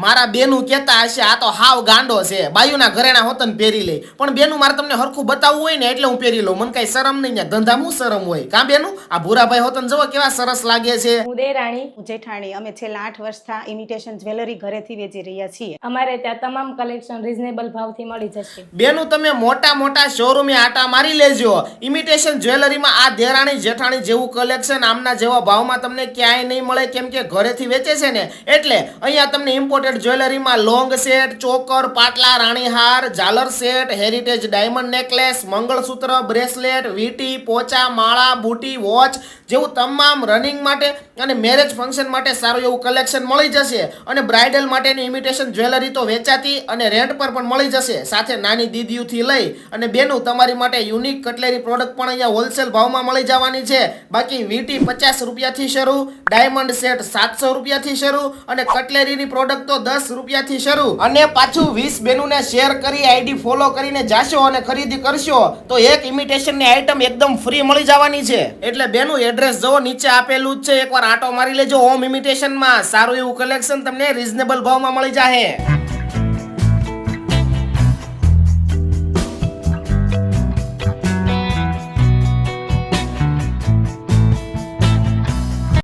મારા બેનું કહેતા હશે આ તો હાવ ગાંડો છે, બાયુના ઘરેણા હોતન પહેરી લે. પણ બેનું મારે તમને હરખું બતાવવું હોય ને એટલે હું પહેરી લઉં. મને કઈ શરમ નહીં, ને ધંધામાં શું શરમ હોય? કાં બેનું? આ ભૂરાભાઈ હોતન જુઓ કેવા સરસ લાગે છે. હું દેરાણી, હું જેઠાણી, અમે છેલ્લા 8 વર્ષથી ઇમિટેશન જ્વેલરી ઘરેથી વેચી રહ્યા છીએ. અમારે ત્યાં તમામ કલેક્શન રીઝનેબલ ભાવથી મળી જશે. બેનું તમે મોટા મોટા શોરૂમે આટા મારી લેજો. ઇમિટેશન જ્વેલરીમાં આ દેરાણી જેઠાણી જેવું કલેક્શન આમના જેવા ભાવમાં તમને ક્યાંય નહીં મળે, કેમ કે ઘરેથી વેચે છે ને. એટલે અહીંયા તમને ઇમ્પોર્ટેડ જ્વેલરીમાં લોંગ સેટ, ચોકર, પાટલા, રાણીહાર, ઝાલર સેટ, હેરિટેજ ડાયમંડ નેકલેસ, મંગળસૂત્ર, બ્રેસલેટ, વીટી, પોચા, માળા, બુટી, વોચ જેવું તમામ રનિંગ માટે અને મેરેજ ફંક્શન માટે સારું એવું કલેક્શન મળી જશે. અને બ્રાઇડલ માટેની ઇમિટેશન જ્વેલરી તો વેચાતી અને રેન્ટ પર પણ મળી જશે. સાથે નાની દીદીઓથી લઈ અને બેનું તમારી માટે યુનિક કટલેરી પ્રોડક્ટ પણ અહીંયા હોલસેલ ભાવમાં મળી જવાની છે. બાકી વીટી 50 રૂપિયાથી શરૂ, ડાયમંડ સેટ 700 રૂપિયાથી શરૂ અને કટલેરીની પ્રોડક્ટ તો 10 રૂપિયાથી શરૂ. અને પાછું 20 બેનુને શેર કરી આઈડી ફોલો કરીને જાશો અને ખરીદી કરશો તો એક ઇમિટેશનની આઈટમ એકદમ ફ્રી મળી જવાની છે. એટલે બેનું એડ્રેસ જો નીચે આપેલું જ છે, એકવાર આટો મારી લેજો. હોમ ઇમિટેશનમાં સારું એવું કલેક્શન તમને રીઝનેબલ ભાવમાં મળી જાહે.